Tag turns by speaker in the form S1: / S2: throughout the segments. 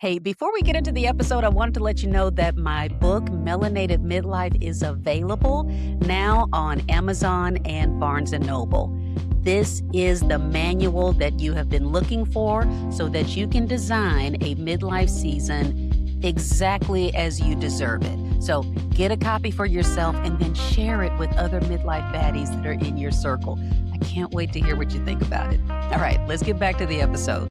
S1: Hey, before we get into the episode, I wanted to let you know that my book, Melanated Midlife, is available now on Amazon and Barnes& Noble. This is the manual that you have been looking for so that you can design a midlife season exactly as you deserve it. So get a copy for yourself and then share it with other midlife baddies that are in your circle. I can't wait to hear what you think about it. All right, let's get back to the episode.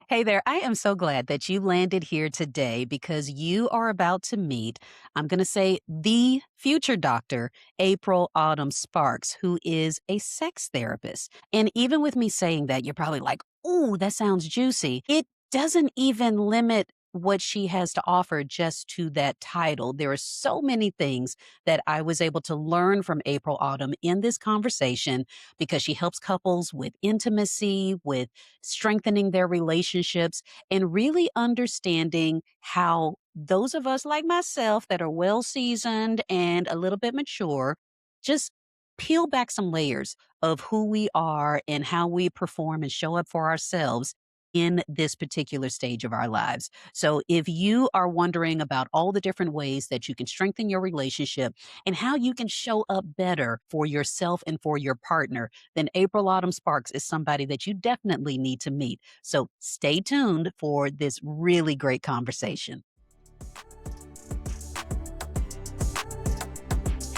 S1: Hey there, I am so glad that you landed here today because you are about to meet, I'm going to say, the future doctor, April Autumn Sparks, who is a sex therapist. And even with me saying that, you're probably like, ooh, that sounds juicy. It doesn't even limit what she has to offer just to that title. There are so many things that I was able to learn from April Autumn in this conversation because she helps couples with intimacy, with strengthening their relationships, and really understanding how those of us like myself that are well seasoned and a little bit mature just peel back some layers of who we are and how we perform and show up for ourselves in this particular stage of our lives. So if you are wondering about all the different ways that you can strengthen your relationship and how you can show up better for yourself and for your partner, then April Autumn Sparks is somebody that you definitely need to meet. So stay tuned for this really great conversation.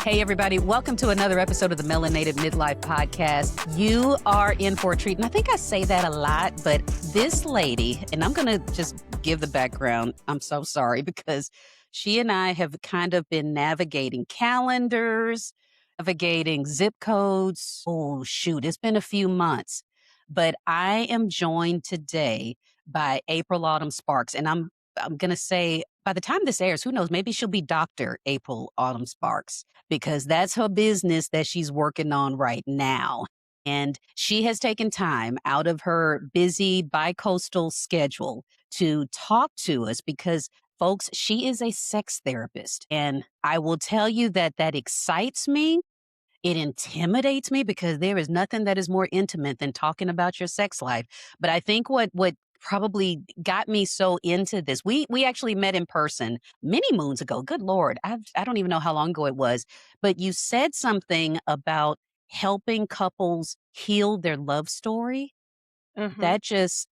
S1: Hey, everybody. Welcome to another episode of the Melanated Midlife Podcast. You are in for a treat. And I think I say that a lot, but this lady, and I'm going to just give the background. I'm so sorry because she and I have kind of been navigating calendars, navigating zip codes. Oh, shoot. It's been a few months, but I am joined today by April Autumn Sparks. And I'm going to say, by the time this airs, who knows, maybe she'll be Dr. April Autumn Sparks because that's her business that she's working on right now. And she has taken time out of her busy bi-coastal schedule to talk to us because, folks, she is a sex therapist. And I will tell you that that excites me. It intimidates me because there is nothing that is more intimate than talking about your sex life. But I think what probably got me so into this, we actually met in person many moons ago. Good Lord, I don't even know how long ago it was. But you said something about helping couples heal their love story.
S2: Mhm.
S1: That just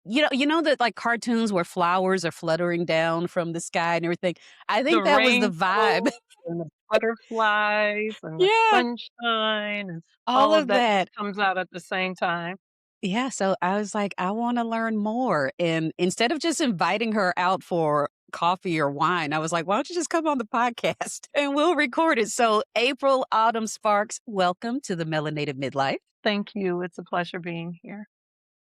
S1: you know that like cartoons where flowers are fluttering down from the sky and everything. I
S2: The
S1: think that was the vibe.
S2: rainbow and the butterflies and the
S1: Yeah,
S2: sunshine and
S1: all
S2: all of
S1: of
S2: that just
S1: that.
S2: comes out at the same time.
S1: Yeah, so I was like, I want to learn more. And instead of just inviting her out for coffee or wine, I was like, why don't you just come on the podcast and we'll record it? So, April Autumn Sparks, welcome to the Melanated Midlife.
S2: Thank you. It's a pleasure being here.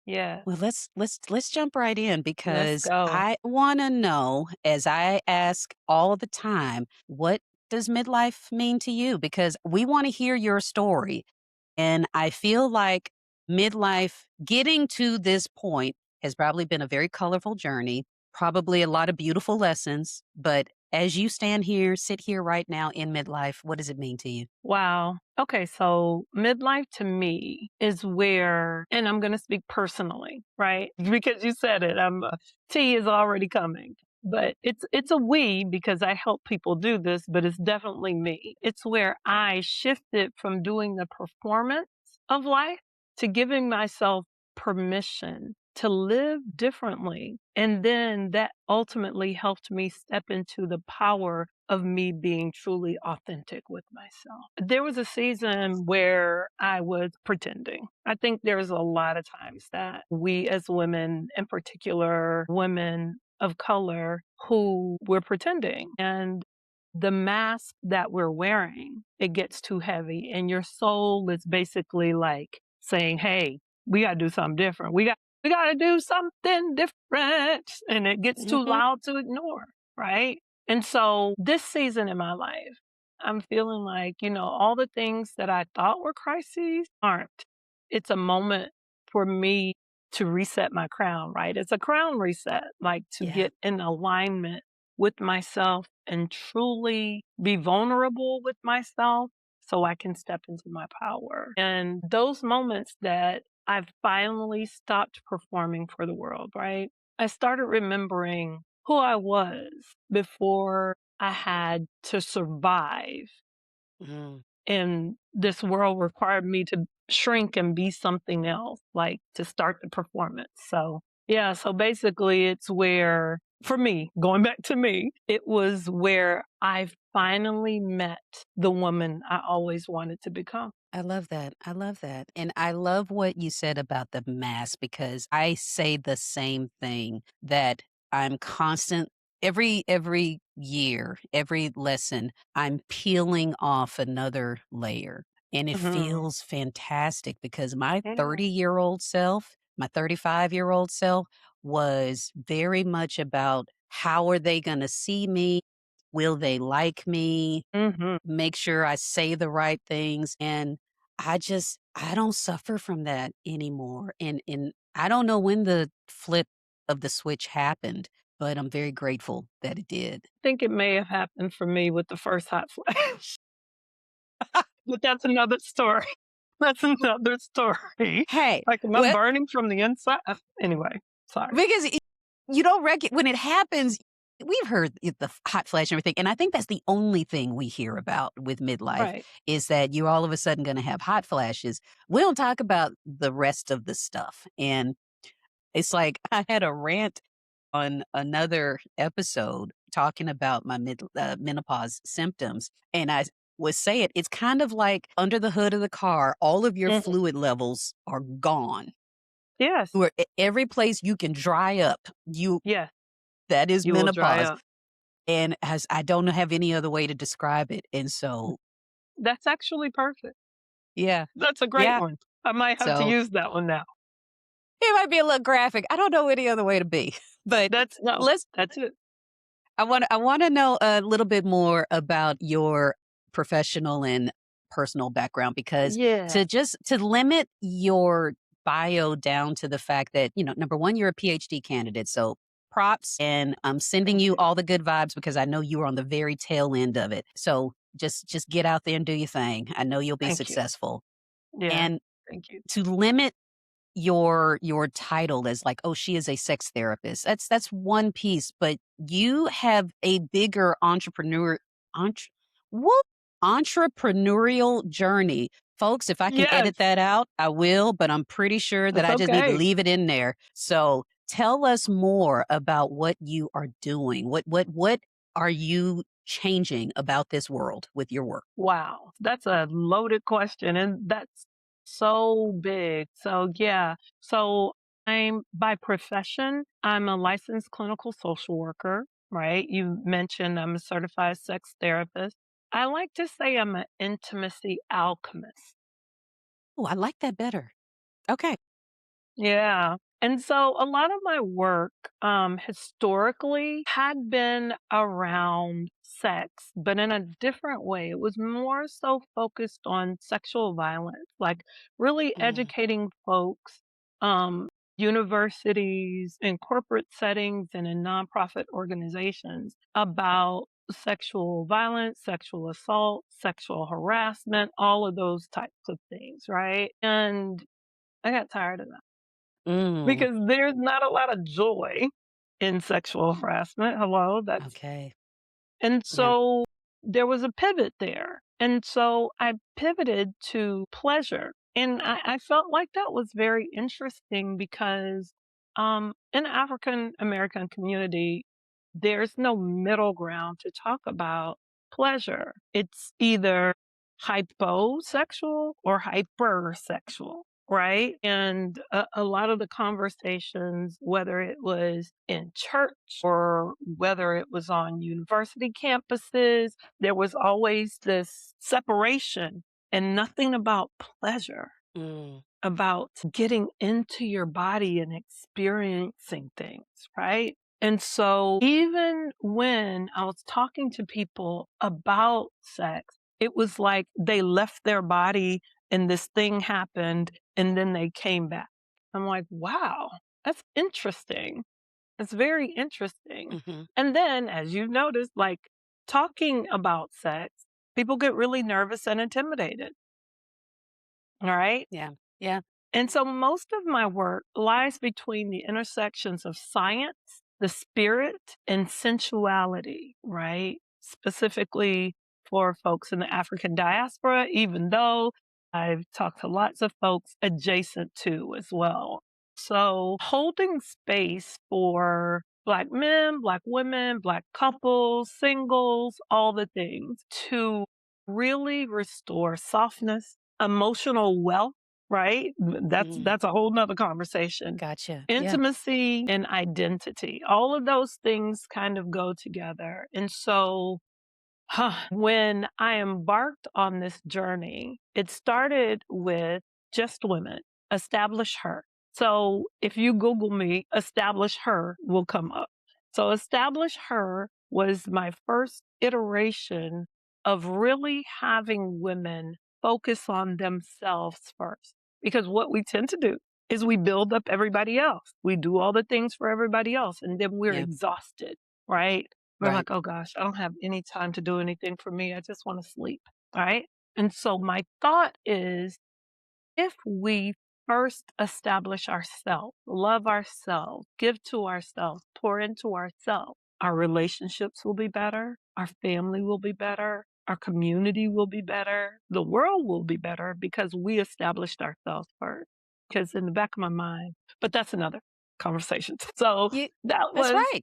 S2: Yes.
S1: Well, let's jump right in
S2: Let's
S1: because
S2: go.
S1: I want to know, as I ask all the time, what does midlife mean to you? Because we want to hear your story. And I feel like midlife, getting to this point, has probably been a very colorful journey, probably a lot of beautiful lessons. But as you sit here right now in midlife, what does it mean to you?
S2: Wow. Okay, so midlife to me is where, and I'm going to speak personally, right? Because you said it, tea is already coming. But it's a we because I help people do this, but it's definitely me. It's where I shifted from doing the performance of life to giving myself permission to live differently. And then that ultimately helped me step into the power of me being truly authentic with myself. There was a season where I was pretending. I think there's a lot of times that we as women, in particular women of color, who we're pretending. And the mask that we're wearing, it gets too heavy. And your soul is basically like saying, hey, we got to do something different. We got to do something different. And it gets too
S1: Mhm.
S2: loud to ignore, right? And so this season in my life, I'm feeling like, all the things that I thought were crises aren't. It's a moment for me to reset my crown, right? It's a crown reset, like to
S1: Yeah.
S2: get in alignment with myself and truly be vulnerable with myself so I can step into my power. And those moments that I've finally stopped performing for the world, right? I started remembering who I was before I had to survive,
S1: Mm.
S2: and this world required me to shrink and be something else, like to start the performance. So, yeah, so basically, it's where, for me, going back to me, it was where I finally met the woman I always wanted to become.
S1: I love that. I love that. And I love what you said about the mask because I say the same thing that I'm constant every year, every lesson, I'm peeling off another layer. And it
S2: Hmm.
S1: feels fantastic because my
S2: Yeah.
S1: 30-year-old self, my 35-year-old self was very much about how are they going to see me? Will they like me?
S2: Hmm.
S1: Make sure I say the right things, and I don't suffer from that anymore, and I don't know when the flip of the switch happened, but I'm very grateful that it did.
S2: I think it may have happened for me with the first hot flash. But that's another story. That's another story.
S1: Hey,
S2: Like, am I
S1: well,
S2: burning from the inside? Anyway, sorry.
S1: because you don't when it happens, we've heard the hot flash and everything, and I think that's the only thing we hear about with midlife
S2: Right.
S1: is that you're all of a sudden gonna have hot flashes. We don't talk about the rest of the stuff, and it's like I had a rant on another episode talking about my menopause symptoms, and I was saying it's kind of like under the hood of the car, all of your
S2: Mhm.
S1: fluid levels are gone.
S2: Yes.
S1: Where every place you can dry up, you
S2: Yes.
S1: that is
S2: You will dry
S1: menopause,
S2: up.
S1: and as I don't have any other way to describe it, and so
S2: That's actually perfect.
S1: yeah,
S2: That's a great
S1: yeah,
S2: one. I might have to
S1: so
S2: use that one now.
S1: it might be a little graphic. I don't know any other way to be, but
S2: That's no,
S1: let's
S2: that's it.
S1: I wanna know a little bit more about your professional and personal background because
S2: Yeah.
S1: to limit your bio down to the fact that, number 1, you're a PhD candidate, so props, and I'm sending
S2: Thank
S1: you
S2: you.
S1: all the good vibes because I know you were on the very tail end of it. So just get out there and do your thing. I know you'll be
S2: Thank you.
S1: successful.
S2: Yeah.
S1: And
S2: Thank you.
S1: to limit your title as like, "Oh, she is a sex therapist." That's one piece, but you have a bigger entre whoop, entrepreneurial journey. Folks, if I can edit
S2: Yes.
S1: that out, I will, but I'm pretty sure that
S2: It's
S1: I just need to
S2: okay.
S1: leave it in there. So, tell us more about what you are doing. What are you changing about this world with your work?
S2: Wow, that's a loaded question, and that's so big. So, yeah. So, I'm by profession, I'm a licensed clinical social worker, right? You mentioned I'm a certified sex therapist. I like to say I'm an intimacy alchemist.
S1: Oh, I like that better. Okay.
S2: Yeah. And so a lot of my work historically had been around sex, but in a different way. It was more so focused on sexual violence, like really
S1: Mm,
S2: educating folks, universities, in corporate settings, and in nonprofit organizations about sexual violence, sexual assault, sexual harassment, all of those types of things, right? And I got tired of that
S1: mm,
S2: because there's not a lot of joy in sexual harassment. Hello, that's
S1: okay.
S2: and
S1: Yeah.
S2: so there was a pivot there. And so I pivoted to pleasure. And I felt like that was very interesting because in the African American community, there's no middle ground to talk about pleasure. It's either hyposexual or hypersexual, right? And a lot of the conversations, whether it was in church or whether it was on university campuses, there was always this separation and nothing about pleasure,
S1: Mm,
S2: about getting into your body and experiencing things, right? And so even when I was talking to people about sex, it was like they left their body and this thing happened and then they came back. I'm like, wow, that's interesting. It's very interesting.
S1: mhm.
S2: And then, as you've noticed, like talking about sex, people get really nervous and intimidated. All right.
S1: Yeah. Yeah.
S2: And so most of my work lies between the intersections of science, the spirit, and sensuality, right? Specifically for folks in the African diaspora, even though I've talked to lots of folks adjacent to as well. So holding space for Black men, Black women, Black couples, singles, all the things to really restore softness, emotional wealth, right?
S1: Mm,
S2: That's a whole nother conversation.
S1: gotcha. Yeah.
S2: Intimacy and identity, all of those things kind of go together. And so when I embarked on this journey, it started with just women, establish her. So if you Google me, establish her will come up. So establish her was my first iteration of really having women focus on themselves first. Because what we tend to do is we build up everybody else. We do all the things for everybody else, and then we're
S1: Yeah.
S2: exhausted, right? We're
S1: Right.
S2: like, "Oh gosh, I don't have any time to do anything for me. I just wanna sleep." Right? And so my thought is, if we first establish ourselves, love ourselves, give to ourselves, pour into ourselves, our relationships will be better, our family will be better, our community will be better, the world will be better because we established ourselves first. Because in the back of my mind, but that's another conversation. So
S1: You
S2: that
S1: that's
S2: was
S1: right.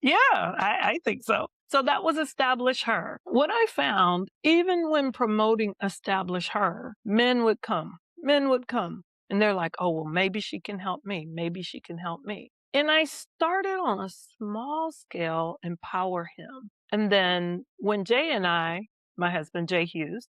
S2: yeah, I think so. So that was establish her. What I found, even when promoting establish her, men would come. Men would come. And they're like, oh, well, maybe she can help me. Maybe she can help me. And I started on a small scale, empower him. And then when Jay and I, my husband, Jay Hughes,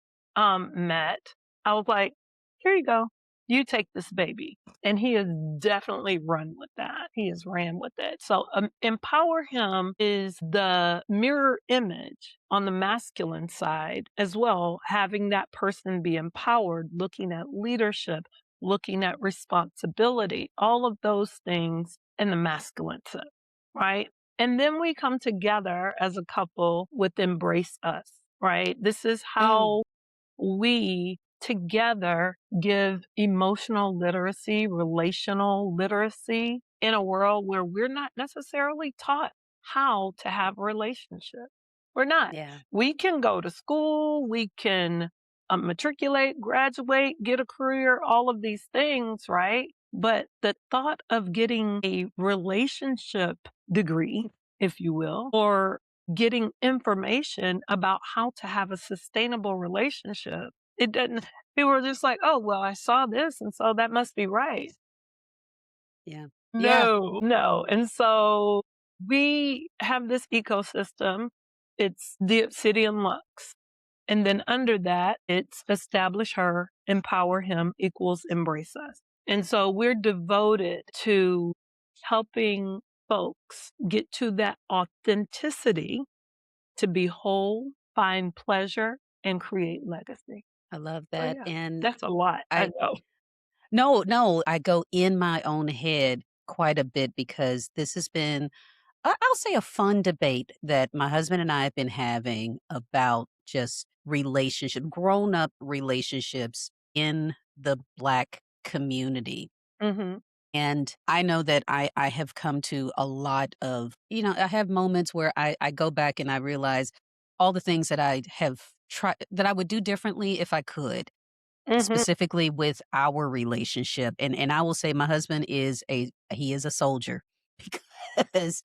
S2: met, I was like, here you go. You take this baby. And he has definitely run with that. He has ran with it. So, empower him is the mirror image on the masculine side as well, having that person be empowered, looking at leadership, looking at responsibility, all of those things in the masculine side, right? And then we come together as a couple with embrace us, right? This is
S1: Mm,
S2: how we together give emotional literacy, relational literacy in a world where we're not necessarily taught how to have relationships. We're not.
S1: yeah.
S2: We can go to school, we can matriculate, graduate, get a career, all of these things, right? But the thought of getting a relationship degree, if you will, or getting information about how to have a sustainable relationship. It doesn't, people are just like, oh, well, I saw this, and so that must be right.
S1: Yeah. Yeah.
S2: No, no. And so we have this ecosystem. It's the Obsidian Lux. And then under that, it's establish her, empower him equals embrace us. And so we're devoted to helping folks get to that authenticity to be whole, find pleasure, and create legacy.
S1: I love
S2: So
S1: that.
S2: yeah,
S1: And
S2: that's a lot, I
S1: I
S2: know.
S1: no, no, I go in my own head quite a bit because this has been I'll say a fun debate that my husband and I have been having about just grown up relationships in the Black community.
S2: Mhm,
S1: And I know that I have come to a lot of, I have moments where I go back and I realize all the things that I have tried that I would do differently if I could,
S2: mhm,
S1: specifically with our relationship. And I will say my husband he is a soldier because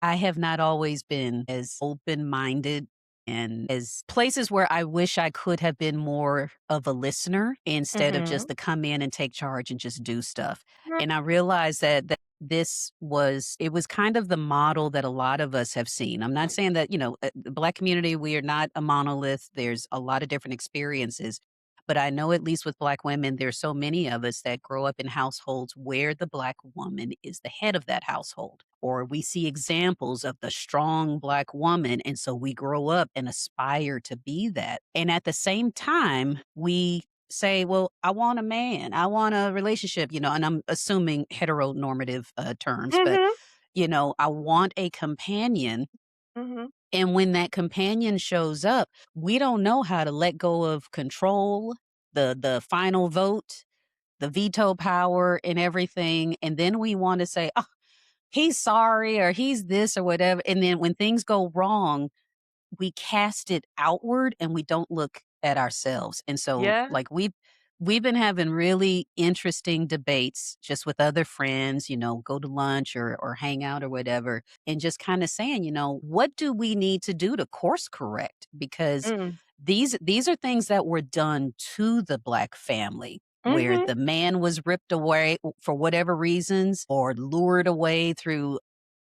S1: I have not always been as open-minded and as places where I wish I could have been more of a listener instead of just
S2: mhm.
S1: to come in and take charge and just do stuff.
S2: Right.
S1: And I realized that it was kind of the model that a lot of us have seen. I'm not saying that, the Black community, we are not a monolith. There's a lot of different experiences. But I know at least with Black women, there's so many of us that grow up in households where the Black woman is the head of that household, or we see examples of the strong Black woman. And so we grow up and aspire to be that. And at the same time, we say, well, I want a man, I want a relationship, and I'm assuming heteronormative terms, but,
S2: Mhm,
S1: I want a companion.
S2: mhm.
S1: And when that companion shows up, we don't know how to let go of control, the final vote. the veto power and everything. And then we want to say, oh, he's sorry or he's this or whatever. And then when things go wrong, we cast it outward and we don't look at ourselves. And so
S2: Yeah.
S1: like we've been having really interesting debates just with other friends, go to lunch or hang out or whatever, and just kind of saying, what do we need to do to course correct? Because
S2: Mm.
S1: these are things that were done to the Black family where
S2: Mhm.
S1: the man was ripped away for whatever reasons or lured away through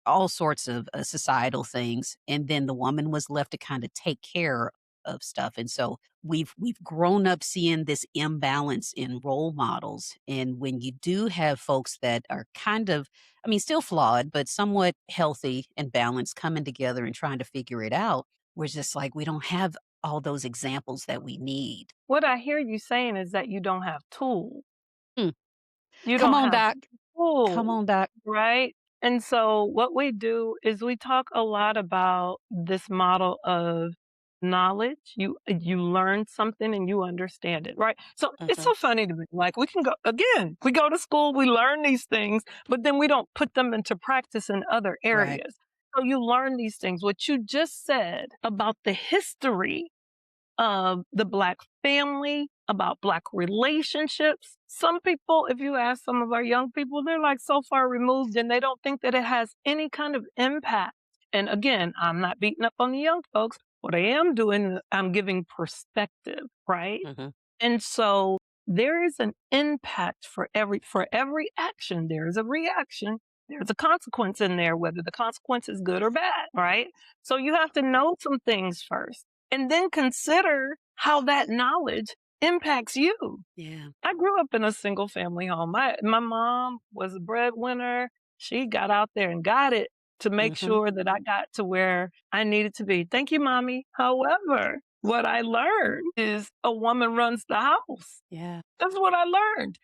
S1: all sorts of societal things, and then the woman was left to kind of take care of stuff. And so we've grown up seeing this imbalance in role models. And when you do have folks that are kind of, I mean, still flawed, but somewhat healthy and balanced, coming together and trying to figure it out, we're just like we don't have all those examples that we need.
S2: What I hear you saying is that you don't have tools.
S1: Hmm.
S2: You
S1: Come
S2: don't
S1: on,
S2: have
S1: Doc. Come
S2: tools,
S1: on, Doc.
S2: right? And so what we do is we talk a lot about this model of knowledge. You learn something and you understand it, right? So it's
S1: Hmm.
S2: so funny to me. Like we can go again, we go to school, we learn these things, but then we don't put them into practice in other
S1: Right.
S2: areas. So you learn these things. What you just said about the history of the Black family, about Black relationships. Some people, if you ask some of our young people, they're like so far removed and they don't think that it has any kind of impact. And again, I'm not beating up on the young folks. What I am doing is I'm giving perspective, right?
S1: Hmm.
S2: And so there is an impact for every action. There is a reaction. There's a consequence in there, whether the consequence is good or bad, right? So you have to know some things first and then consider how that knowledge impacts you.
S1: Yeah.
S2: I grew up in a single family home. My mom was a breadwinner. She got out there and got it to make
S1: Hmm.
S2: sure that I got to where I needed to be. Thank you, mommy. However, what I learned is a woman runs the house.
S1: Yeah.
S2: That's what I learned.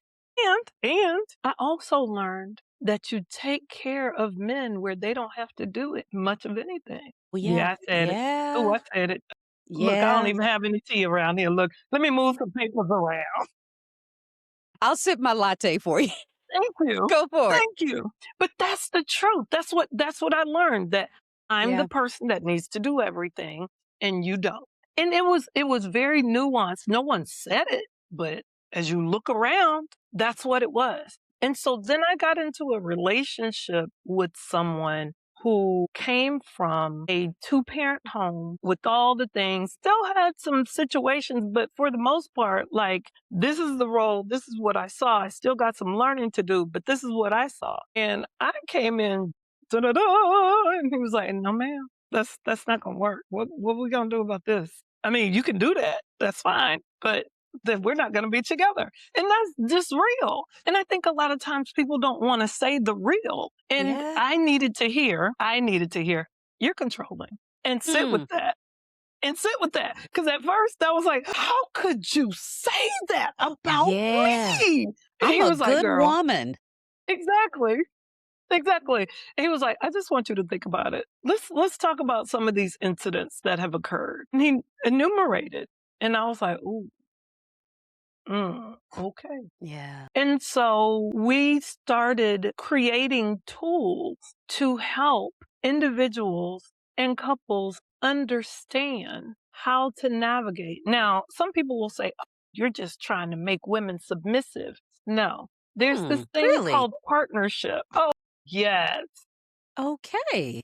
S2: And I also learned that you take care of men where they don't have to do it much of anything.
S1: Well, yeah.
S2: Yeah, I said it. Oh,
S1: Yeah.
S2: I said it. Look, I don't
S1: Yeah.
S2: even have any tea around here. Look, let me move some papers around.
S1: I'll sip my latte for you.
S2: Thank you.
S1: Go for it.
S2: Thank you. But that's the truth. That's what I learned, that I'm the
S1: Yeah.
S2: person that needs to do everything and you don't. And it was very nuanced. No one said it, but as you look around, that's what it was. And so then I got into a relationship with someone who came from a two-parent home with all the things, still had some situations, but for the most part, like, this is the role, this is what I saw. I still got some learning to do, but this is what I saw. And I came in, da-da-da, and he was like, no, ma'am, that's not gonna work. What are we gonna do about this? I mean, you can do that. That's fine. But then we're not gonna be together. And that's just real. And I think a lot of times people don't want to say the real. And
S1: Yeah.
S2: I needed to hear, you're controlling. And sit
S1: Hmm.
S2: with that. And sit with that. Because at first I was like, how could you say that about
S1: Yeah.
S2: me? And
S1: I'm
S2: he
S1: a
S2: was like,
S1: good
S2: girl,
S1: woman.
S2: exactly. Exactly. And he was like, I just want you to think about it. Let's talk about some of these incidents that have occurred. And he enumerated. And I was like, ooh, okay.
S1: Yeah.
S2: And so we started creating tools to help individuals and couples understand how to navigate. Now, some people will say, "Oh, you're just trying to make women submissive." No, there's this thing
S1: Really?
S2: called partnership. Oh, yes.
S1: Okay.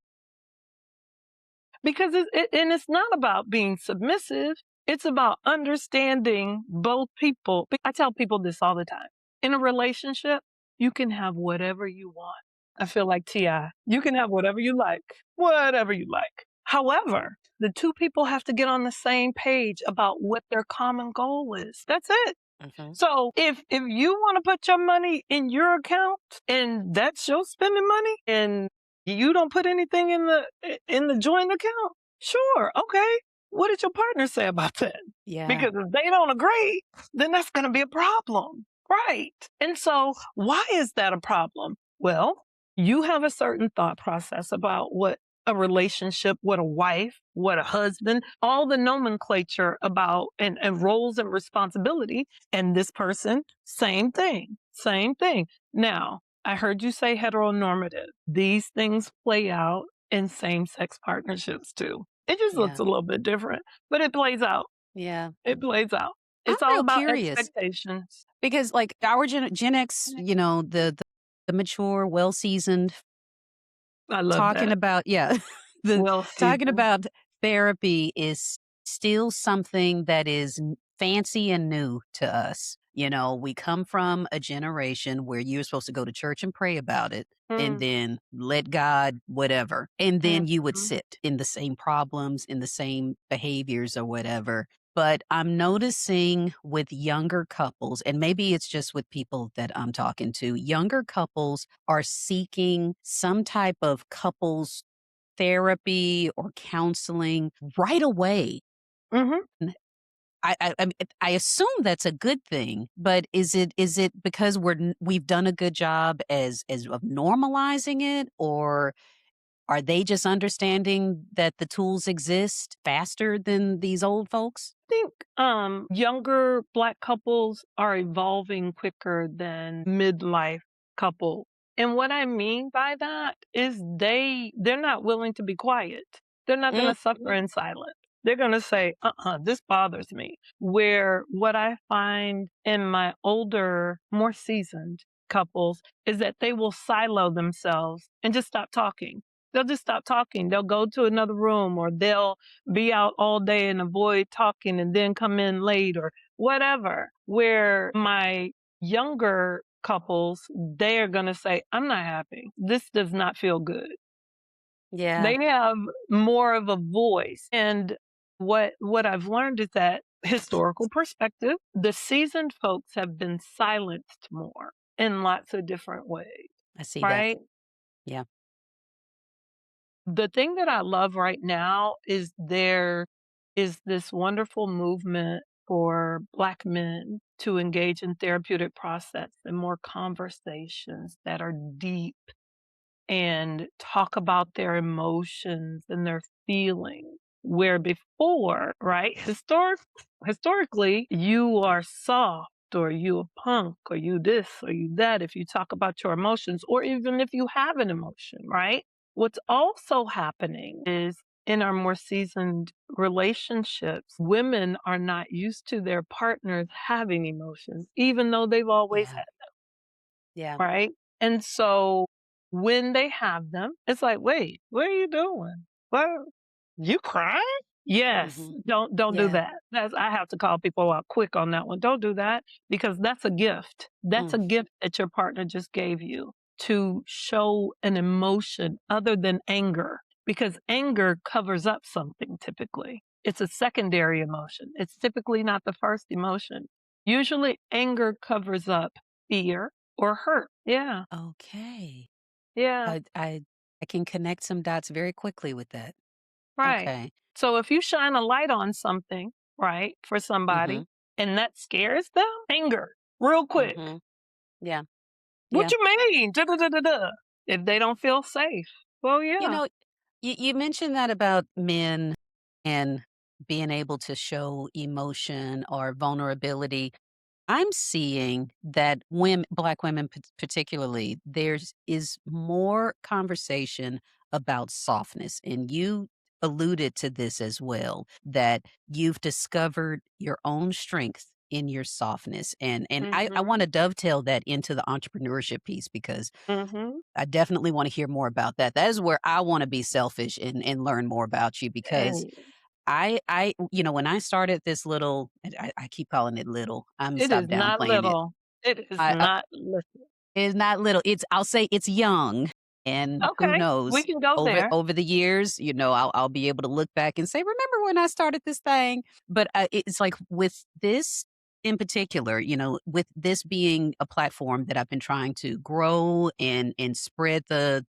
S2: Because and it's not about being submissive. It's about understanding both people. I tell people this all the time. In a relationship, you can have whatever you want. I feel like T.I. You can have whatever you like, whatever you like. However, the two people have to get on the same page about what their common goal is. That's it.
S1: Hmm.
S2: So if you want to put your money in your account and that's your spending money and you don't put anything in the joint account, sure, okay. What did your partner say about that?
S1: Yeah.
S2: Because if they don't agree, then that's going to be a problem, right? And so why is that a problem? Well, you have a certain thought process about what a relationship, what a wife, what a husband, all the nomenclature about and roles and responsibility. And this person, same thing, same thing. Now, I heard you say heteronormative. These things play out in same sex partnerships too. It just looks
S1: Yeah.
S2: a little bit different, but it plays out.
S1: Yeah.
S2: It plays out.
S1: I'm
S2: It's all
S1: real
S2: about
S1: curious
S2: expectations.
S1: because, like, our Gen X, the mature, well seasoned,
S2: I love
S1: talking
S2: that.
S1: about, yeah, the
S2: Well
S1: talking
S2: seasoned.
S1: about therapy is still something that is fancy and new to us. We come from a generation where you're supposed to go to church and pray about it and
S2: Mm,
S1: then let God, whatever. And then you would
S2: mhm,
S1: sit in the same problems, in the same behaviors or whatever. But I'm noticing with younger couples, and maybe it's just with people that I'm talking to, younger couples are seeking some type of couples therapy or counseling right away.
S2: mhm.
S1: N- I assume that's a good thing, but is it because we've done a good job as of normalizing it, or are they just understanding that the tools exist faster than these old folks?
S2: Think younger black couples are evolving quicker than midlife couple. And what I mean by that is they're not willing to be quiet. They're not going to suffer in silence. They're going to say, this bothers me. Where what I find in my older, more seasoned couples is that they will silo themselves and just stop talking. They'll just stop talking. They'll go to another room, or they'll be out all day and avoid talking and then come in late or whatever. Where my younger couples, they're going to say, I'm not happy. This does not feel good.
S1: Yeah,
S2: They have more of a voice. And what I've learned is that historical perspective, the seasoned folks have been silenced more in lots of different ways,
S1: I see that.
S2: right?
S1: Yeah.
S2: The thing that I love right now is there is this wonderful movement for Black men to engage in therapeutic process and more conversations that are deep and talk about their emotions and their feelings. Where before, right, historically, you are soft or you a punk or you this or you that if you talk about your emotions or even if you have an emotion, right? What's also happening is in our more seasoned relationships, women are not used to their partners having emotions, even though they've always
S1: Yeah.
S2: had,
S1: Yeah.
S2: right? And so when they have them, it's like, wait, what are you doing? What you crying? Yes,
S1: Mhm.
S2: don't do
S1: Yeah.
S2: that. That's I have to call people out quick on that one. Don't do that because that's a gift. That's a
S1: Mm.
S2: gift that your partner just gave you to show an emotion other than anger because anger covers up something typically. It's a secondary emotion. It's typically not the first emotion. Usually anger covers up fear or hurt. Yeah.
S1: Okay.
S2: Yeah.
S1: I can connect some dots very quickly with that.
S2: Right.
S1: Okay.
S2: So if you shine a light on something, right, for somebody
S1: Mhm.
S2: and that scares them, anger real quick.
S1: Mhm. Yeah.
S2: What
S1: Yeah.
S2: you mean? Da, da, da, da, da. If they don't feel safe. Well,
S1: You
S2: yeah.
S1: know, you mentioned that about men and being able to show emotion or vulnerability. I'm seeing that women, Black women particularly, there's is more conversation about softness, and you alluded to this as well. That you've discovered your own strength in your softness, and I
S2: Mhm.
S1: want to dovetail that into the entrepreneurship piece because
S2: Mhm.
S1: I definitely want to hear more about that. That is where I want to be selfish and learn more about you because
S2: Hey,
S1: when I started this little, and I keep calling it little. I'm
S2: it
S1: stop
S2: is not
S1: downplaying it.
S2: little. It is
S1: I
S2: not little.
S1: It's not little. I'll say it's young, and who
S2: Okay. We
S1: knows?
S2: can go
S1: Over
S2: there.
S1: over the years, I'll be able to look back and say, "Remember when I started this thing?" But it's like with this in particular, with this being a platform that I've been trying to grow and spread the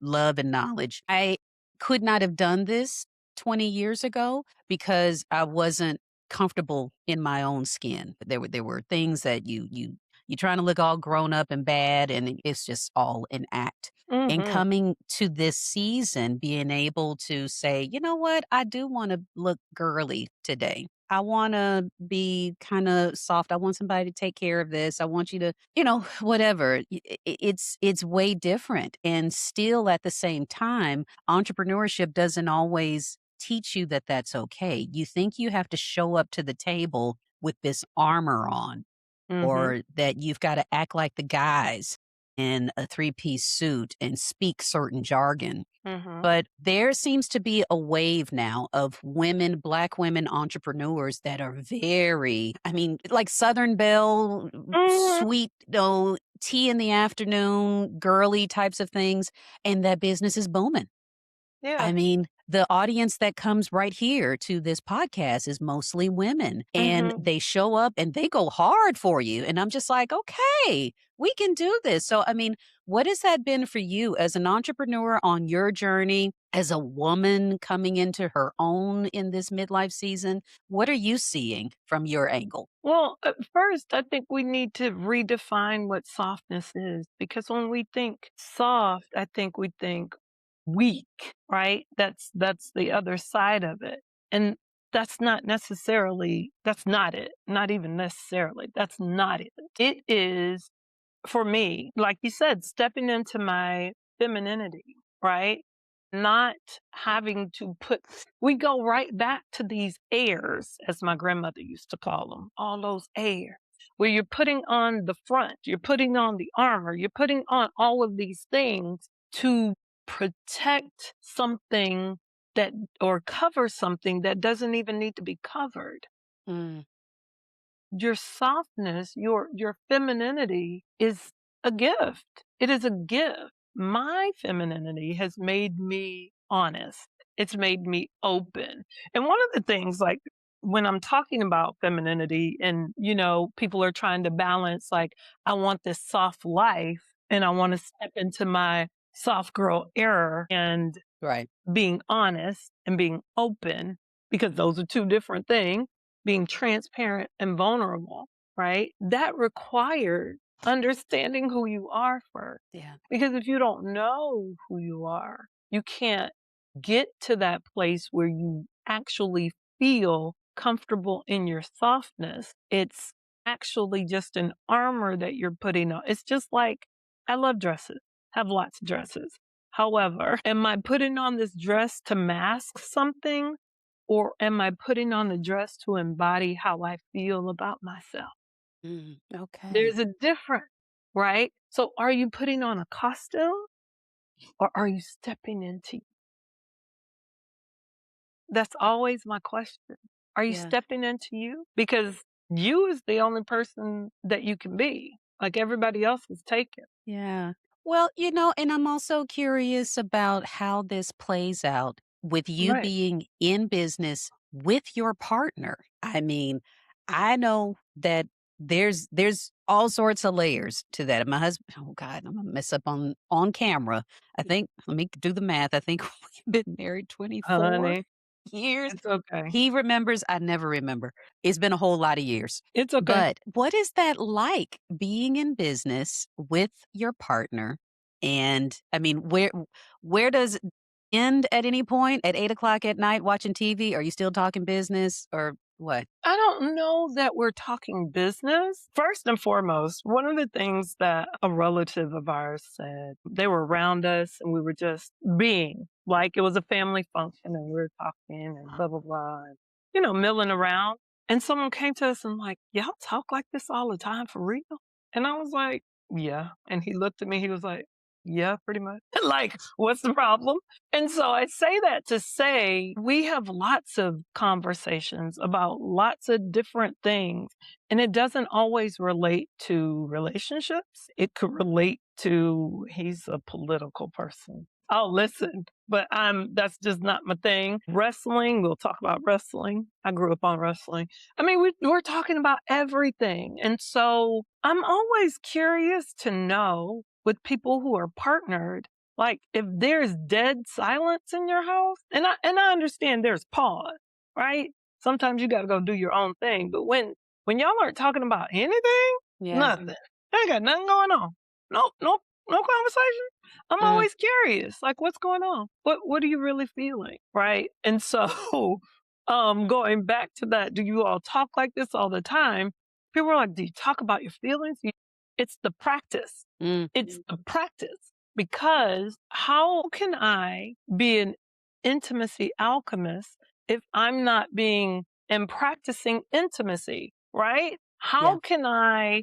S1: love and knowledge. I could not have done this 20 years ago because I wasn't comfortable in my own skin. There were things that you're trying to look all grown up and bad, and it's just all an act. And
S2: Mhm.
S1: coming to this season, being able to say, you know what, I do want to look girly today. I want to be kind of soft. I want somebody to take care of this. I want you to, whatever. It's way different. And still at the same time, entrepreneurship doesn't always teach you that that's okay. You think you have to show up to the table with this armor on,
S2: Mhm.
S1: or that you've got to act like the guys in a three-piece suit and speak certain jargon.
S2: Mhm.
S1: But there seems to be a wave now of women, Black women entrepreneurs that are very, I mean, like Southern Belle,
S2: Mhm.
S1: sweet, tea in the afternoon, girly types of things. And that business is booming.
S2: Yeah.
S1: I mean, the audience that comes right here to this podcast is mostly women, and
S2: Mhm.
S1: they show up and they go hard for you. And I'm just like, okay, we can do this. So, I mean, what has that been for you as an entrepreneur on your journey, as a woman coming into her own in this midlife season? What are you seeing from your angle?
S2: Well, at first, I think we need to redefine what softness is because when we think soft, I think we think weak, right? That's the other side of it. And that's not it. Not even necessarily. That's not it. It is for me, like you said, stepping into my femininity, right? Not having to we go right back to these airs, as my grandmother used to call them, all those airs, where you're putting on the front, you're putting on the armor, you're putting on all of these things to protect something that, or cover something that doesn't even need to be covered.
S1: Mm,
S2: Your softness, your femininity is a gift. It is a gift. My femininity has made me honest. It's made me open. And one of the things, like when I'm talking about femininity and, people are trying to balance, like, I want this soft life and I want to step into my soft girl era and
S1: right.
S2: being honest and being open, because those are two different things, being transparent and vulnerable, right? That required understanding who you are first.
S1: Yeah.
S2: Because if you don't know who you are, you can't get to that place where you actually feel comfortable in your softness. It's actually just an armor that you're putting on. It's just like, I love dresses, have lots of dresses. However, am I putting on this dress to mask something, or am I putting on the dress to embody how I feel about myself?
S1: Okay.
S2: There's a difference, right? So are you putting on a costume or are you stepping into? That's always my question. Are you
S1: Yeah.
S2: stepping into you? Because you is the only person that you can be. Like everybody else is taken.
S1: Yeah. Well, and I'm also curious about how this plays out with you
S2: Right.
S1: being in business with your partner. I mean, I know that there's all sorts of layers to that. My husband, oh God, I'm gonna mess up on camera. I think let me do the math. I think we've been married 24
S2: Honey,
S1: years.
S2: it's okay.
S1: He remembers, I never remember. It's been a whole lot of years.
S2: It's okay.
S1: But what is that like being in business with your partner? And I mean, where does it end at any point at 8 o'clock at night watching TV? Are you still talking business or what?
S2: I don't know that we're talking business. First and foremost, one of the things that a relative of ours said, they were around us and we were just being like it was a family function and we were talking and blah, blah, blah, and, milling around. And someone came to us and like, y'all talk like this all the time for real? And I was like, yeah. And he looked at me, he was like, yeah, pretty much. Like, what's the problem? And so I say that to say we have lots of conversations about lots of different things. And it doesn't always relate to relationships. It could relate to he's a political person. I'll listen, but that's just not my thing. Wrestling, we'll talk about wrestling. I grew up on wrestling. I mean, we're talking about everything. And so I'm always curious to know with people who are partnered, like, if there's dead silence in your house, and I understand there's pause, right? Sometimes you gotta go do your own thing. But when y'all aren't talking about anything,
S1: Yeah.
S2: nothing. Ain't got nothing going on. No, no, no conversation. I'm
S1: Uh,
S2: always curious, like, what's going on? What are you really feeling? Right. And so going back to that, do you all talk like this all the time? People are like, do you talk about your feelings? It's the practice.
S1: mm,
S2: It's the practice. Because how can I be an intimacy alchemist if I'm not being and practicing intimacy, right?
S1: yeah,
S2: How can I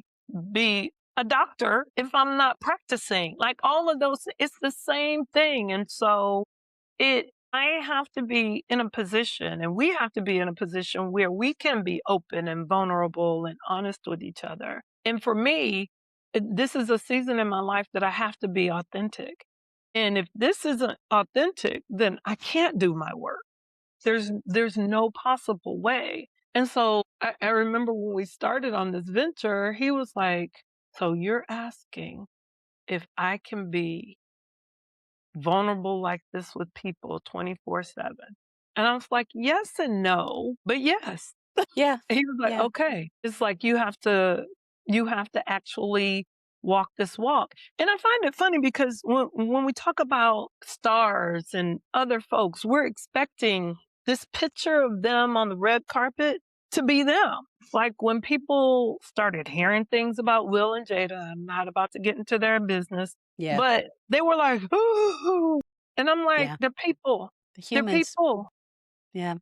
S2: be a doctor if I'm not practicing? Like all of those, it's the same thing. And so I have to be in a position, and we have to be in a position where we can be open and vulnerable and honest with each other. And for me, this is a season in my life that I have to be authentic. And if this isn't authentic, then I can't do my work. There's no possible way. And so I remember when we started on this venture, he was like, so you're asking if I can be vulnerable like this with people 24/7. And I was like, yes and no, but yes.
S1: yeah,
S2: And he was like,
S1: yeah,
S2: okay. It's like you have to actually walk this walk. And I find it funny because when we talk about stars and other folks, we're expecting this picture of them on the red carpet to be them. Like when people started hearing things about Will and Jada, I'm not about to get into their business,
S1: yeah,
S2: but they were like, ooh. And I'm like,
S1: yeah.
S2: they're people.
S1: The
S2: They're
S1: humans.
S2: people.
S1: Yeah,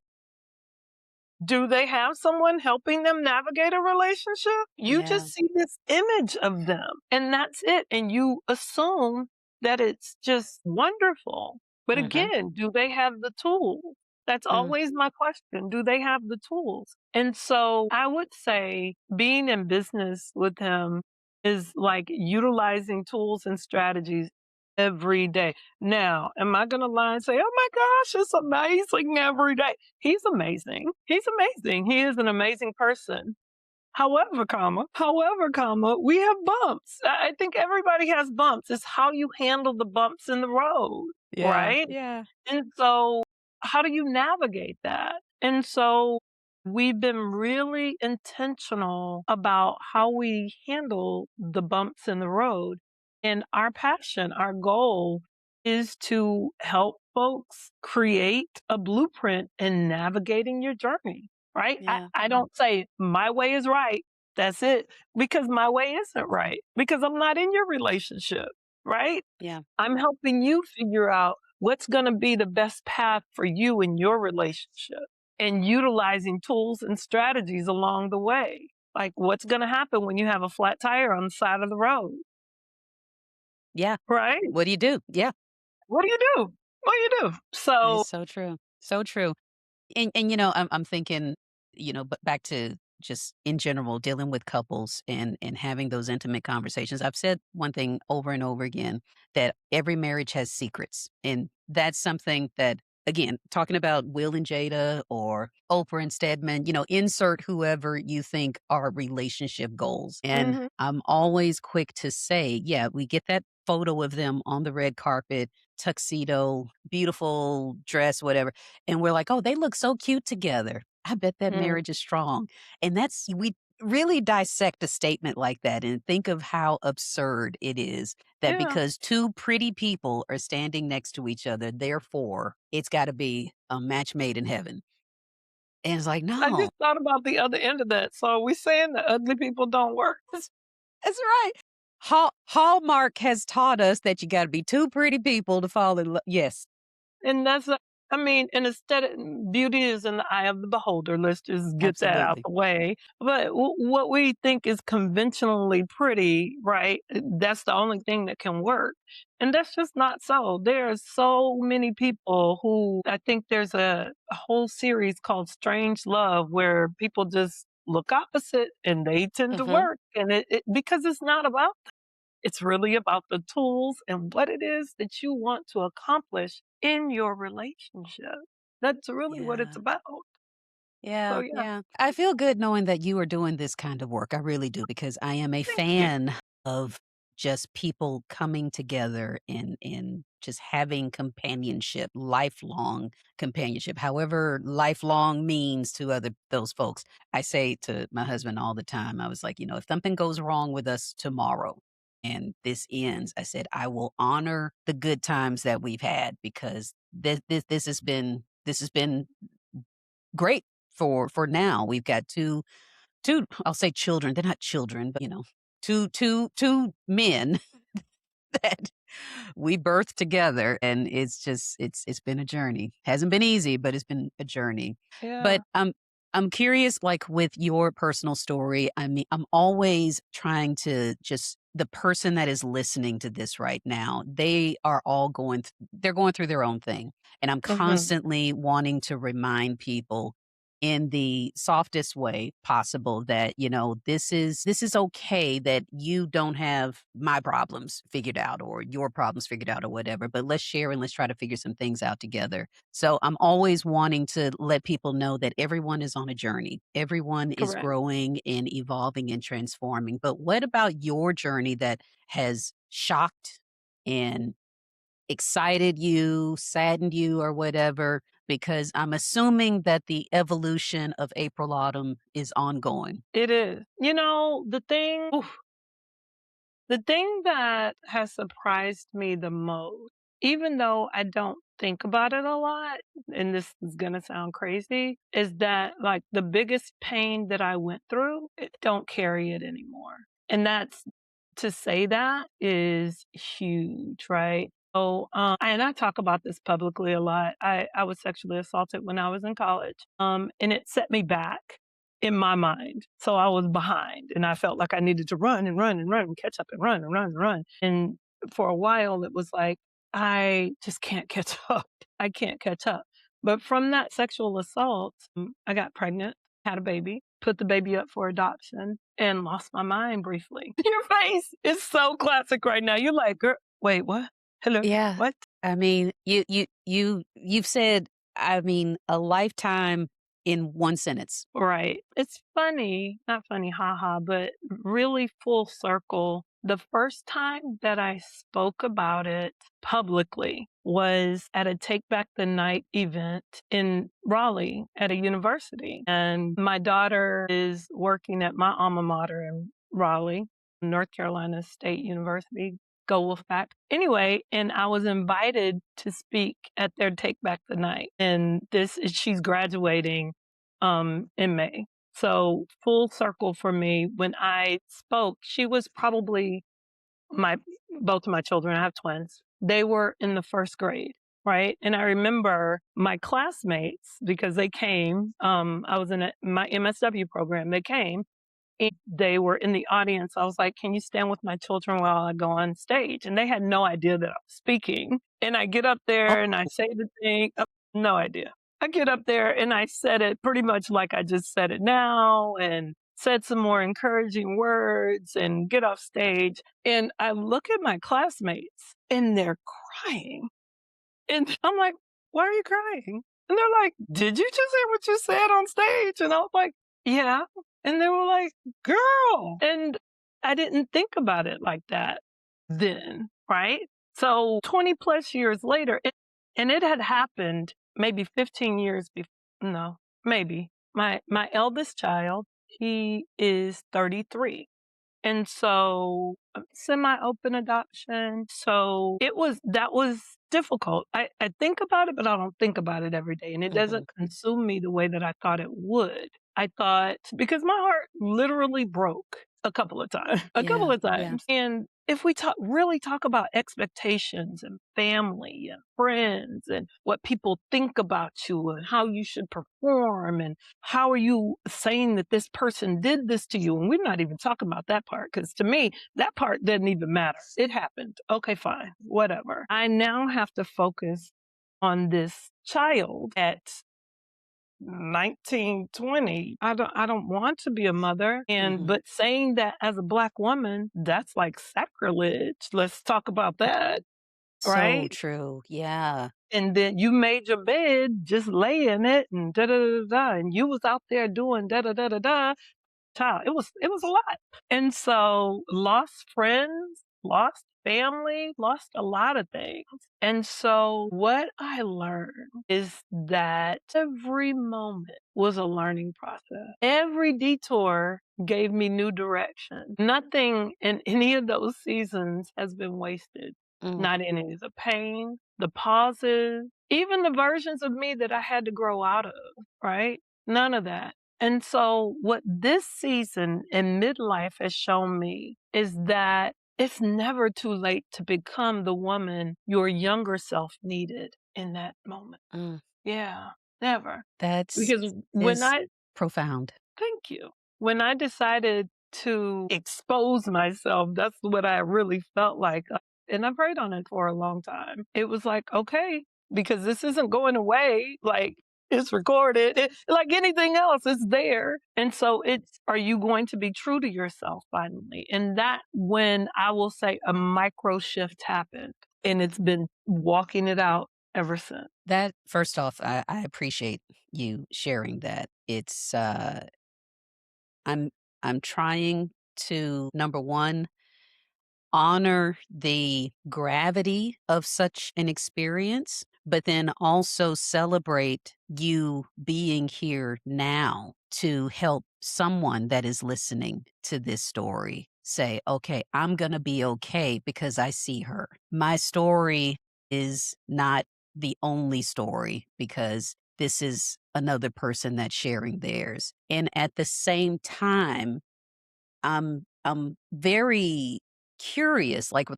S2: Do they have someone helping them navigate a relationship? You
S1: yeah.
S2: just see this image of them and that's it. And you assume that it's just wonderful. But
S1: Uh-huh.
S2: again, do they have the tools? That's
S1: Mm,
S2: always my question. Do they have the tools? And so I would say being in business with him is like utilizing tools and strategies every day. Now, am I going to lie and say, oh my gosh, it's amazing every day? He's amazing. He's amazing. He is an amazing person. However, we have bumps. I think everybody has bumps. It's how you handle the bumps in the road,
S1: yeah,
S2: right?
S1: yeah,
S2: And so, how do you navigate that? And so, we've been really intentional about how we handle the bumps in the road. And our passion, our goal is to help folks create a blueprint in navigating your journey, right?
S1: yeah,
S2: I don't say my way is right. That's it. Because my way isn't right. Because I'm not in your relationship, right?
S1: yeah,
S2: I'm helping you figure out what's going to be the best path for you in your relationship and utilizing tools and strategies along the way. Like what's going to happen when you have a flat tire on the side of the road,
S1: yeah.
S2: right?
S1: What do you do? Yeah,
S2: What do you do? What do you do? So,
S1: it's so true. So true. And I'm thinking, but back to just in general dealing with couples and having those intimate conversations. I've said one thing over and over again that every marriage has secrets. And that's something that again, talking about Will and Jada or Oprah and Stedman, insert whoever you think are relationship goals. And
S2: mhm,
S1: I'm always quick to say, yeah, we get that photo of them on the red carpet, tuxedo, beautiful dress, whatever. And we're like, "Oh, they look so cute together. I bet that
S2: mm,
S1: marriage is strong." And we really dissect a statement like that and think of how absurd it is that
S2: yeah.
S1: because two pretty people are standing next to each other, therefore, it's gotta be a match made in heaven. And it's like,
S2: I
S1: "No,
S2: just thought about the other end of that. So are we saying that ugly people don't work?
S1: that's that's right." Hallmark has taught us that you gotta be two pretty people to fall in love. Yes,
S2: And that's, I mean, and aesthetic beauty is in the eye of the beholder. Let's just get that out
S1: absolutely.
S2: the way. But what we think is conventionally pretty, right? That's the only thing that can work. And that's just not so. There are so many people who I think there's a whole series called Strange Love where people just look opposite and they tend to
S1: Uh-huh.
S2: work. And because it's not about it's really about the tools and what it is that you want to accomplish in your relationship. That's really what it's
S1: Yeah.
S2: about. So
S1: Yeah,
S2: yeah,
S1: yeah. I feel good knowing that you are doing this kind of work. I really do because I am a
S2: thank you.
S1: fan of just people coming together and just having companionship, lifelong companionship, however lifelong means to other those folks. I say to my husband all the time, I was like, if something goes wrong with us tomorrow, and this ends, I said, I will honor the good times that we've had because this has been great for now. We've got two I'll say children. They're not children, but two men that we birthed together, and it's just it's been a journey. Hasn't been easy, but it's been a journey.
S2: Yeah.
S1: But I'm curious, like with your personal story. I mean, I'm always trying to just the person that is listening to this right now, they are all they're going through their own thing. And I'm
S2: Mhm.
S1: constantly wanting to remind people in the softest way possible that this is okay that you don't have my problems figured out or your problems figured out or whatever, but let's share and let's try to figure some things out together. So I'm always wanting to let people know that everyone is on a journey, everyone is
S2: Correct.
S1: growing and evolving and transforming. But what about your journey that has shocked and excited you, saddened you, or whatever? Because I'm assuming that the evolution of April Autumn is ongoing.
S2: It is. The thing that has surprised me the most, even though I don't think about it a lot, and this is gonna sound crazy, is that like the biggest pain that I went through, I don't carry it anymore. And that's to say that is huge, right? So, and I talk about this publicly a lot. I was sexually assaulted when I was in college, and it set me back in my mind. So I was behind and I felt like I needed to run and run and run and catch up and run and run and run. And for a while, it was like, I just can't catch up. I can't catch up. But from that sexual assault, I got pregnant, had a baby, put the baby up for adoption, and lost my mind briefly. Your face is so classic right now. You're like, girl, wait, what? Hello?
S1: Yeah.
S2: What?
S1: I mean, you've said, I mean, a lifetime in one sentence.
S2: Right. It's funny, not funny, haha, but really full circle. The first time that I spoke about it publicly was at a Take Back the Night event in Raleigh at a university. And my daughter is working at my alma mater in Raleigh, North Carolina State University. Go Wolfpack. Anyway, and I was invited to speak at their Take Back the Night. And she's graduating in May. So full circle for me. When I spoke, she was probably my both of my children. I have twins. They were in the first grade, right? And I remember my classmates because they came. I was in my MSW program. They came. And they were in the audience. I was like, "Can you stand with my children while I go on stage?" And they had no idea that I was speaking. And I get up there and I say the thing. No idea. I get up there and I said it pretty much like I just said it now and said some more encouraging words and get off stage. And I look at my classmates and they're crying. And I'm like, "Why are you crying?" And they're like, "Did you just hear what you said on stage?" And I was like, "Yeah." And they were like, "Girl." And I didn't think about it like that then, right? So 20 plus years later, and it had happened maybe 15 years before. No, maybe. My eldest child, he is 33. And so, semi-open adoption. So that was difficult. I think about it, but I don't think about it every day. And it
S1: Mhm.
S2: doesn't consume me the way that I thought it would. I thought, because my heart literally broke a couple of times, a couple
S1: Yeah,
S2: of
S1: yeah.
S2: times. And if we really talk about expectations and family and friends and what people think about you and how you should perform and how are you saying that this person did this to you? And we're not even talking about that part because to me, that part doesn't even matter. It happened. Okay, fine, whatever. I now have to focus on this child at 19, 20. I don't want to be a mother. And
S1: Mhm.
S2: but saying that as a Black woman, that's like sacrilege. Let's talk about that,
S1: So
S2: right?
S1: true. Yeah.
S2: And then you made your bed, just lay in it and da da da da. And you was out there doing da da da da da. Child, it was a lot. And so lost friends, lost family, lost a lot of things. And so what I learned is that every moment was a learning process. Every detour gave me new direction. Nothing in any of those seasons has been wasted.
S1: Mm,
S2: Not any of the pain, the pauses, even the versions of me that I had to grow out of, right? None of that. And so, what this season in midlife has shown me is that it's never too late to become the woman your younger self needed in that moment.
S1: mm.
S2: Yeah, never.
S1: That's
S2: Because when
S1: is
S2: I
S1: profound.
S2: Thank you. When I decided to expose myself, that's what I really felt like. And I prayed on it for a long time. It was like, okay, because this isn't going away. Like, it's recorded. Like anything else, it's there. And so are you going to be true to yourself finally? And that when I will say a micro shift happened, and it's been walking it out ever since.
S1: That first off, I appreciate you sharing that. I'm I'm trying to, number one, honor the gravity of such an experience, but then also celebrate you being here now to help someone that is listening to this story say, okay, I'm going to be okay because I see her. My story is not the only story because this is another person that's sharing theirs. And at the same time, I'm very curious, like,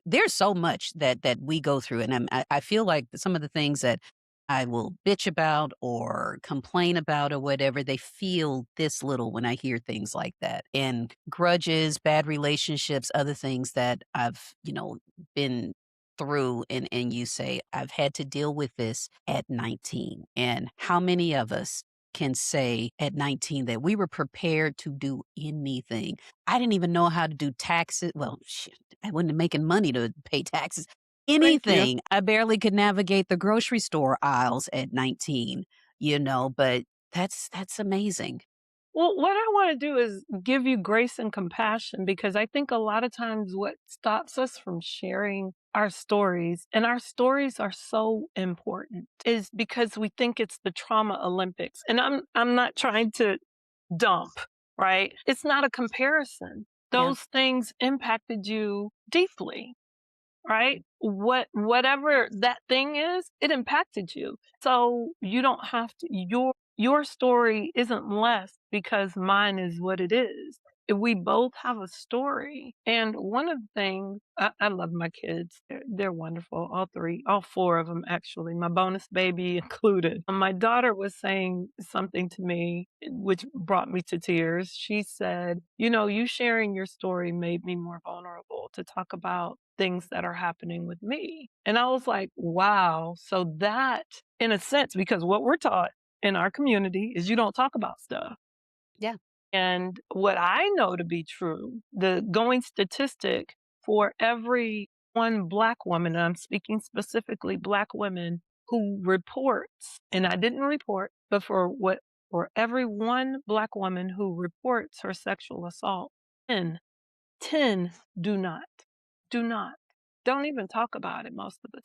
S1: there's so much that we go through, and I feel like some of the things that I will bitch about or complain about or whatever, they feel this little when I hear things like that, and grudges, bad relationships, other things that I've, been through, and you say, "I've had to deal with this at 19." And how many of us can say at 19 that we were prepared to do anything? I didn't even know how to do taxes. Well, shit, I wasn't making money to pay taxes.
S2: Thank you.
S1: Anything. I barely could navigate the grocery store aisles at 19, but that's amazing.
S2: Well, what I want to do is give you grace and compassion because I think a lot of times what stops us from sharing our stories, and our stories are so important, is because we think it's the trauma Olympics. And I'm not trying to dump, right? It's not a comparison.
S1: Yeah.
S2: Those things impacted you deeply, right? Whatever that thing is, it impacted you. So you don't have to your story isn't less because mine is what it is. We both have a story. And one of the things I love my kids. They're wonderful. All three, all four of them actually, my bonus baby included. My daughter was saying something to me which brought me to tears. She said, you sharing your story made me more vulnerable to talk about things that are happening with me. And I was like, wow. So that, in a sense, because what we're taught in our community is you don't talk about stuff.
S1: Yeah.
S2: And what I know to be true, the going statistic for every one Black woman, and I'm speaking specifically Black women who reports, and I didn't report, but for every one Black woman who reports her sexual assault, 10, 10 do not, do not, don't even talk about it most of the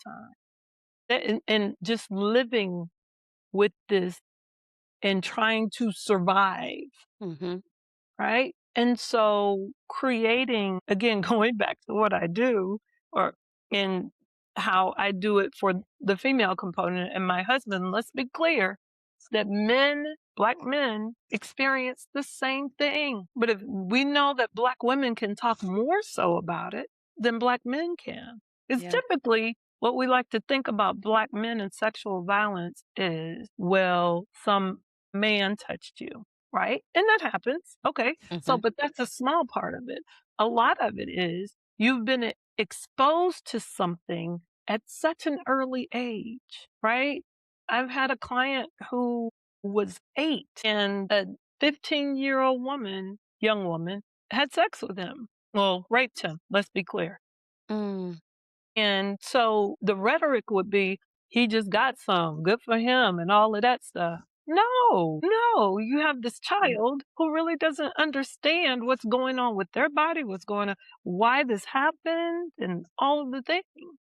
S2: time. And just living with this and trying to survive,
S1: Mhm.
S2: right? And so creating, again, going back to what I do or in how I do it for the female component and my husband, let's be clear that Black men experience the same thing. But if we know that Black women can talk more so about it than Black men can, it's
S1: Yeah.
S2: typically what we like to think about Black men and sexual violence is, well, some man touched you, right? And that happens. Okay. So,
S1: Mhm.
S2: but that's a small part of it. A lot of it is you've been exposed to something at such an early age, right? I've had a client who was 8 and a 15-year-old young woman, had sex with him. Well, raped him, let's be clear.
S1: Mm.
S2: And so the rhetoric would be, he just got some, good for him, and all of that stuff. No, you have this child who really doesn't understand what's going on with their body, what's going on, why this happened, and all of the things.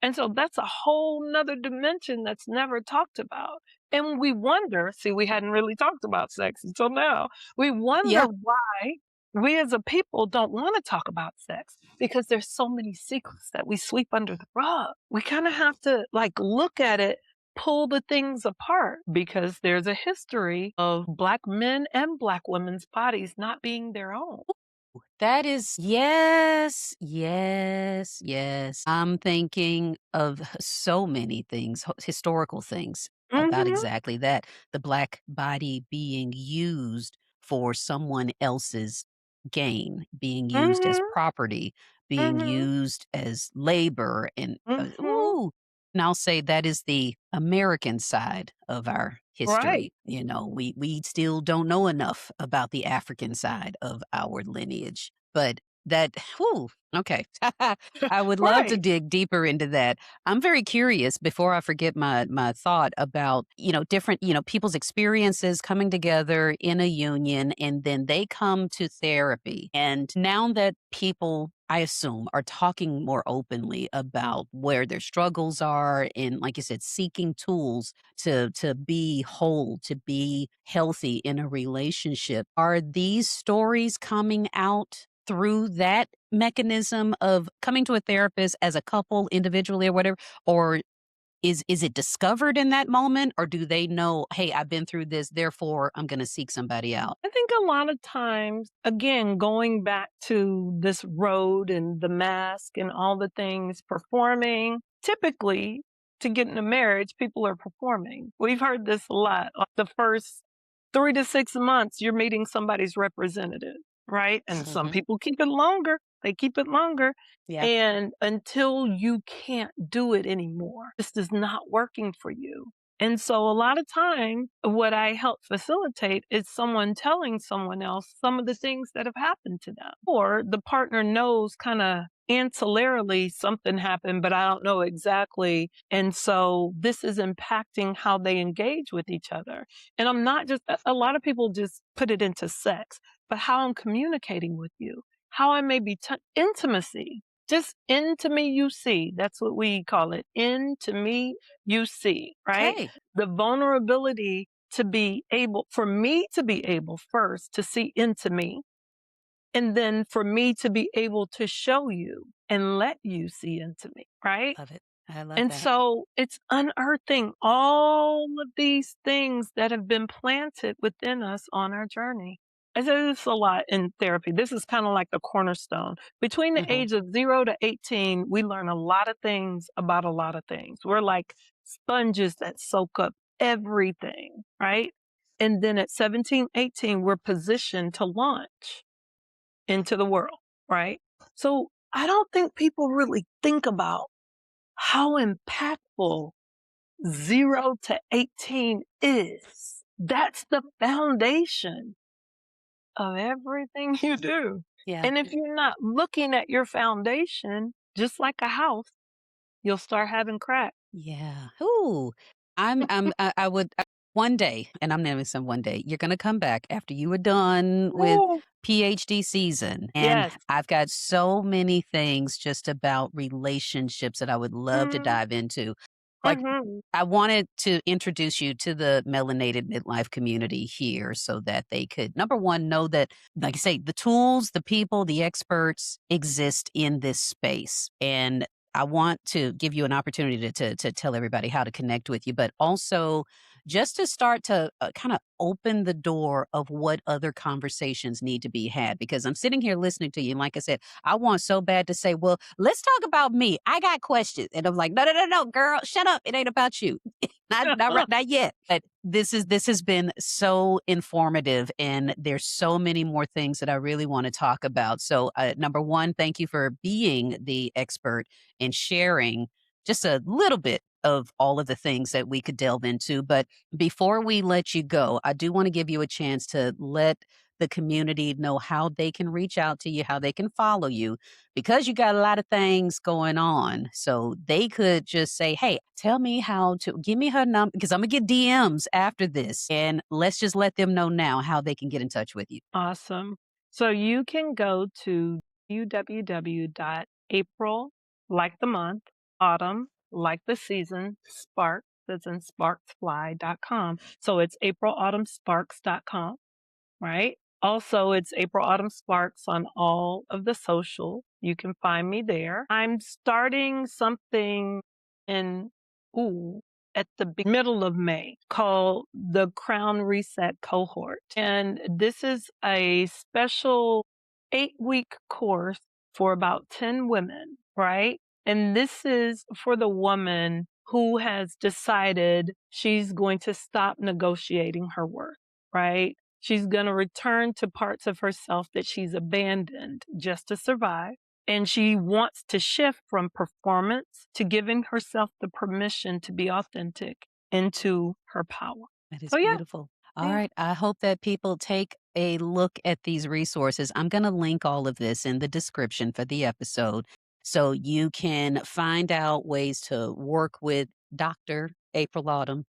S2: And so that's a whole nother dimension that's never talked about. And we wonder, see, we hadn't really talked about sex until now. We wonder
S1: Yeah.
S2: why we as a people don't want to talk about sex because there's so many secrets that we sweep under the rug. We kind of have to like look at it, pull the things apart because there's a history of Black men and Black women's bodies not being their own.
S1: That is, yes, yes, yes. I'm thinking of so many things, historical things about
S2: Mhm,
S1: exactly that. The Black body being used for someone else's gain, being used as
S2: mhm,
S1: property, being
S2: mhm,
S1: used as labor. And,
S2: mhm.
S1: ooh, and I'll say that is the American side of our
S2: Right.
S1: history. You know, we still don't know enough about the African side of our lineage. But that, whew, okay. I would love to
S2: Right.
S1: dig deeper into that. I'm very curious before I forget my thought about, different, people's experiences coming together in a union and then they come to therapy. And now that people, I assume, are talking more openly about where their struggles are and, like you said, seeking tools to be whole, to be healthy in a relationship. Are these stories coming out through that mechanism of coming to a therapist as a couple individually or whatever? Or is it discovered in that moment? Or do they know, hey, I've been through this, therefore I'm gonna seek somebody out?
S2: I think a lot of times, again, going back to this road and the mask and all the things performing, typically to get in a marriage, people are performing. We've heard this a lot. The first 3 to 6 months, you're meeting somebody's representative, right? And some
S1: Mhm.
S2: people keep it longer, they keep it longer.
S1: Yeah.
S2: And until you can't do it anymore, this is not working for you. And so a lot of time, what I help facilitate is someone telling someone else some of the things that have happened to them. Or the partner knows kind of ancillarily something happened, but I don't know exactly. And so this is impacting how they engage with each other. And I'm not just, a lot of people just put it into sex, but how I'm communicating with you, how I may be, intimacy, just into me you see. That's what we call it. Into me you see, right?
S1: Okay.
S2: The vulnerability to be able, for me to be able first to see into me, and then for me to be able to show you and let you see into me, right?
S1: Love it. I love
S2: And
S1: that.
S2: so it's unearthing all of these things that have been planted within us on our journey. I say this a lot in therapy. This is kind of like the cornerstone. Between the
S1: Mhm.
S2: age of 0 to 18, we learn a lot of things about a lot of things. We're like sponges that soak up everything, right? And then at 17, 18, we're positioned to launch into the world, right? So I don't think people really think about how impactful 0 to 18 is. That's the foundation of everything you do.
S1: Yeah.
S2: And if you're not looking at your foundation, just like a house, you'll start having cracks.
S1: Yeah. Ooh, I would one day, and I'm naming some one day. You're gonna come back after you were done with
S2: Ooh,
S1: PhD season, and
S2: yes.
S1: I've got so many things just about relationships that I would love to
S2: Mhm,
S1: dive into. Like,
S2: mhm.
S1: I wanted to introduce you to the melanated midlife community here so that they could, number one, know that, like I say, the tools, the people, the experts exist in this space. And I want to give you an opportunity to tell everybody how to connect with you, but also just to start to kind of open the door of what other conversations need to be had. Because I'm sitting here listening to you, and like I said, I want so bad to say, well, let's talk about me. I got questions. And I'm like, no, no, no, no, girl, shut up. It ain't about you. Not yet. But this has been so informative and there's so many more things that I really want to talk about. So number one, thank you for being the expert and sharing just a little bit of all of the things that we could delve into. But before we let you go, I do want to give you a chance to let the community know how they can reach out to you, how they can follow you, because you got a lot of things going on. So they could just say, hey, tell me how to give me her number because I'm going to get DMs after this. And let's just let them know now how they can get in touch with you.
S2: Awesome. So you can go to www.april, like the month, autumn, like the season, spark, that's in sparksfly.com. So it's aprilautumnsparks.com, right? Also, it's April Autumn Sparks on all of the social. You can find me there. I'm starting something in, at the middle of May called the Crown Reset Cohort. And this is a special 8-week course for about 10 women, right? And this is for the woman who has decided she's going to stop negotiating her worth, right? She's going to return to parts of herself that she's abandoned just to survive. And she wants to shift from performance to giving herself the permission to be authentic into her power.
S1: That is
S2: So, yeah.
S1: beautiful. All right. I hope that people take a look at these resources. I'm going to link all of this in the description for the episode so you can find out ways to work with Dr. April Autumn.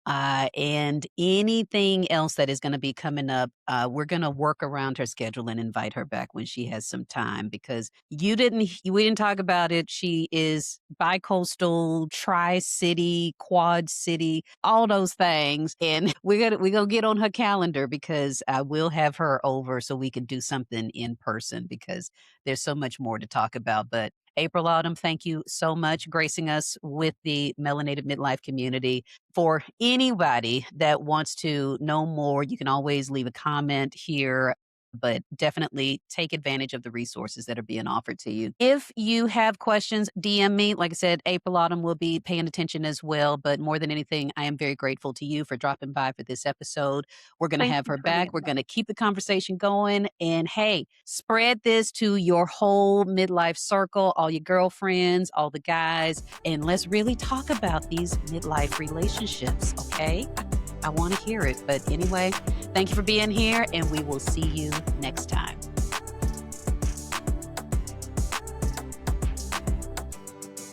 S1: And anything else that is going to be coming up, we're going to work around her schedule and invite her back when she has some time because we didn't talk about it. She is bi-coastal, tri-city, quad city, all those things. And we're going to get on her calendar because I will have her over so we can do something in person because there's so much more to talk about. But April Autumn, thank you so much gracing us with the Melanated Midlife community. For anybody that wants to know more, you can always leave a comment here, but definitely take advantage of the resources that are being offered to you. If you have questions, DM me. Like I said, April Autumn will be paying attention as well. But more than anything, I am very grateful to you for dropping by for this episode. We're going to have her back. We're going to keep the conversation going. And hey, spread this to your whole midlife circle, all your girlfriends, all the guys, and let's really talk about these midlife relationships, okay? I want to hear it. But anyway, thank you for being here, and we will see you next time.